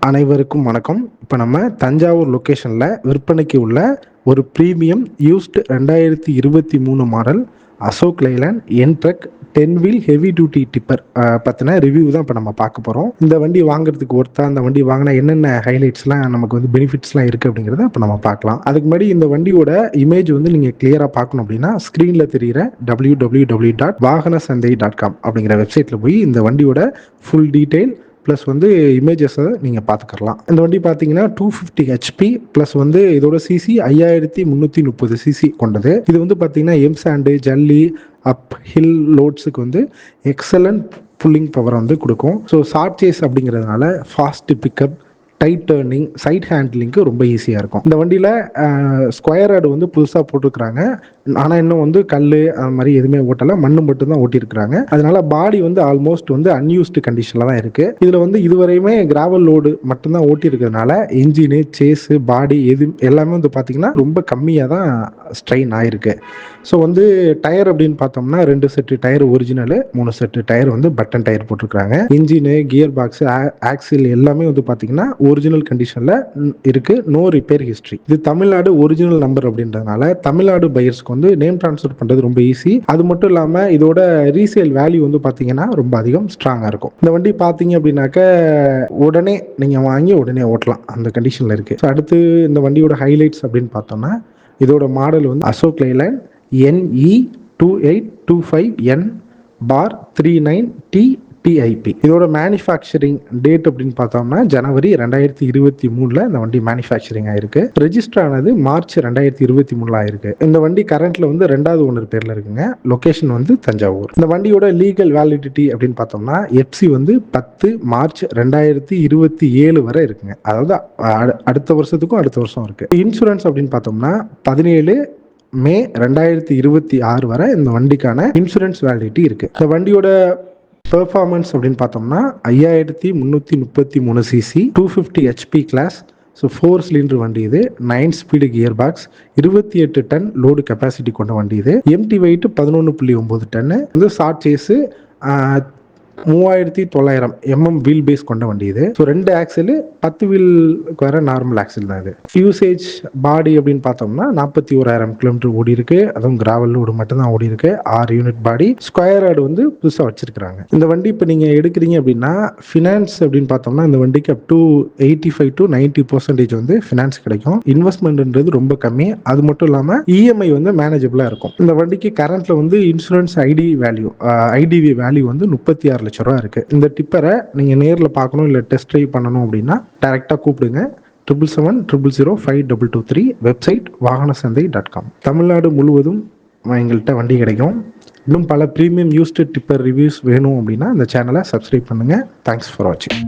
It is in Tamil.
அனைவருக்கும் வணக்கம். இப்போ நம்ம தஞ்சாவூர் லொக்கேஷனில் விற்பனைக்கு உள்ள ஒரு premium used 2023 model Ashok Leyland என்ட்ரக் 10 வீல் ஹெவி டியூட்டி டிப்பர் பற்றின ரிவ்யூ தான் இப்போ நம்ம பார்க்க போகிறோம். இந்த வண்டி வாங்குறதுக்கு ஒருத்தா, இந்த வண்டி வாங்கினா என்னென்ன ஹைலைட்ஸ்லாம் நமக்கு வந்து பெனிஃபிட்ஸ்லாம் இருக்குது அப்படிங்கிறத இப்போ நம்ம பார்க்கலாம். அதுக்கு முன்னாடி இந்த வண்டியோட இமேஜ் வந்து நீங்கள் கிளியராக பார்க்கணும் அப்படின்னா ஸ்க்ரீனில் தெரிகிற www.vahanasandai.com அப்படிங்கிற வெப்சைட்டில் போய் இந்த வண்டியோட ஃபுல் டீட்டெயில் ப்ளஸ் வந்து இமேஜஸை நீங்கள் பார்த்துக்கலாம். இந்த வண்டி பார்த்தீங்கன்னா 250 ஹெச்பி ப்ளஸ் வந்து இதோட சிசி 5330 சிசி கொண்டது. இது வந்து பார்த்தீங்கன்னா எம்சாண்டு, ஜல்லி, அப் ஹில் லோட்ஸுக்கு வந்து எக்ஸலண்ட் புல்லிங் பவர் வந்து கொடுக்கும். ஸோ ஷார்ட் சேஸ் அப்படிங்கிறதுனால fast pickup, tight turning, side ஹேண்ட்லிங்க்கு ரொம்ப ஈஸியாக இருக்கும். இந்த வண்டியில் ஸ்கொயர் ராடு வந்து புதுசாக போட்டிருக்கிறாங்க. ஆனால் இன்னும் வந்து கல் அது மாதிரி எதுவுமே ஓட்டலை, மண்ணு மட்டும்தான் ஓட்டியிருக்கிறாங்க. அதனால பாடி வந்து ஆல்மோஸ்ட் வந்து அன்யூஸ்டு கண்டிஷனில் தான் இருக்குது. இதில் வந்து இதுவரையுமே கிராவல் லோடு மட்டும்தான் ஓட்டியிருக்கிறதுனால இன்ஜினு, சேஸு, பாடி எல்லாமே வந்து பார்த்திங்கன்னா ரொம்ப கம்மியாக தான் ஸ்ட்ரெயின் ஆகிருக்கு. ஸோ வந்து டயர் அப்படின்னு பார்த்தோம்னா 2 set tyre original, 3 set tyre வந்து பட்டன் டயர் போட்டிருக்காங்க. இன்ஜினு, கியர் பாக்ஸு, ஆக்சில் எல்லாமே வந்து பார்த்தீங்கன்னா ஒரிஜினல் கண்டிஷனில் இருக்குது. No repair history. இது தமிழ்நாடு ஒரிஜினல் நம்பர் அப்படின்றதுனால தமிழ்நாடு பையர்ஸ்க்கு வந்து நேம் ட்ரான்ஸ்ஃபர் பண்ணுறது ரொம்ப ஈஸி. அது மட்டும் இல்லாமல் இதோட ரீசேல் வேல்யூ வந்து பார்த்தீங்கன்னா ரொம்ப அதிகம் ஸ்ட்ராங்காக இருக்கும். இந்த வண்டி பார்த்தீங்க அப்படின்னாக்க உடனே நீங்கள் வாங்கி உடனே ஓட்டலாம், அந்த கண்டிஷனில் இருக்குது. ஸோ அடுத்து இந்த வண்டியோட ஹைலைட்ஸ் அப்படின்னு பார்த்தோம்னா இதோட மாடல் வந்து அசோக் லைலாண்ட் NE2825N/39TTIP. இதோட மேனுஃபேக்சரிங் டேட் அப்படின்னு பார்த்தோம்னா ஜனவரி 2023 இந்த வண்டி மேனுஃபேக்சரிங் ஆயிருக்கு. ரெஜிஸ்டர் ஆனது மார்ச் 2023 ஆயிருக்கு. இந்த வண்டி கரண்ட்ல வந்து 2வது ஓனர் பேர்ல இருக்குங்க. லொகேஷன் வந்து தஞ்சாவூர். இந்த வண்டியோட லீகல் வேலிடிட்டி அப்படின்னு பார்த்தோம்னா எஃப்சி வந்து 10 மார்ச் 2027 வரை இருக்குங்க. அதாவது அடுத்த வருஷத்துக்கும் அடுத்த வருஷம் இருக்கு. இன்சூரன்ஸ் அப்படின்னு பார்த்தோம்னா 17 மே 2026 வரை இந்த வண்டிக்கான இன்சூரன்ஸ் வேலிடிட்டி இருக்கு. இந்த வண்டியோட பெர்ஃபார்மன்ஸ் அப்படின்னு பார்த்தோம்னா 5333 CC, 250 HP class. So 4 cylinder வண்டி இது. 9 speed gear box, 28 ton load capacity கொண்ட வண்டி இது. Empty weight 11.9 ton. வந்து ஷார்ட் சேஸு 3900 வீல் பேஸ் கொண்ட வண்டி இது. ஸோ 2 ஆக்சில் 10 வீலுக்கு வர நார்மல் ஆக்சில் தான் இது. யூசேஜ் பாடி அப்படின்னு பார்த்தோம்னா 41,000 கிலோமீட்டர் ஓடி இருக்கு. அதுவும் கிராவல் லோடு மட்டும் தான் ஓடி இருக்கு. 6 யூனிட் பாடி. ஸ்கொயர் ராடு வந்து புதுசாக வச்சிருக்காங்க. இந்த வண்டி இப்போ நீங்கள் எடுக்கிறீங்க அப்படின்னா ஃபினான்ஸ் அப்படின்னு பார்த்தோம்னா இந்த வண்டிக்கு அப் டு 85 to 90% வந்து ஃபினான்ஸ் கிடைக்கும். இன்வெஸ்ட்மெண்ட்ன்றது ரொம்ப கம்மி. அது மட்டும் இல்லாமல் இஎம்ஐ வந்து மேனேஜபிளாக இருக்கும். இந்த வண்டிக்கு கரண்ட்ல வந்து இன்சூரன்ஸ் ஐடிவி வேல்யூ வந்து 36 லட்சம் ரூபா இருக்கு. இந்த டிப்பரை நீங்க நேரில் பார்க்கணும் இல்லை டெஸ்ட் ட்ரைவ் பண்ணணும் அப்படின்னா டைரக்டா கூப்பிடுங்க. 777005223. Website vahanasandai.com. தமிழ்நாடு முழுவதும் எங்கள்கிட்ட வண்டி கிடைக்கும். இன்னும் பல ப்ரீமியம் யூஸ்டு டிப்பர் ரிவ்யூஸ் வேணும் அப்படின்னா இந்த சேனலை சப்ஸ்கிரைப் பண்ணுங்க. தேங்க்ஸ் ஃபார் வாட்சிங்.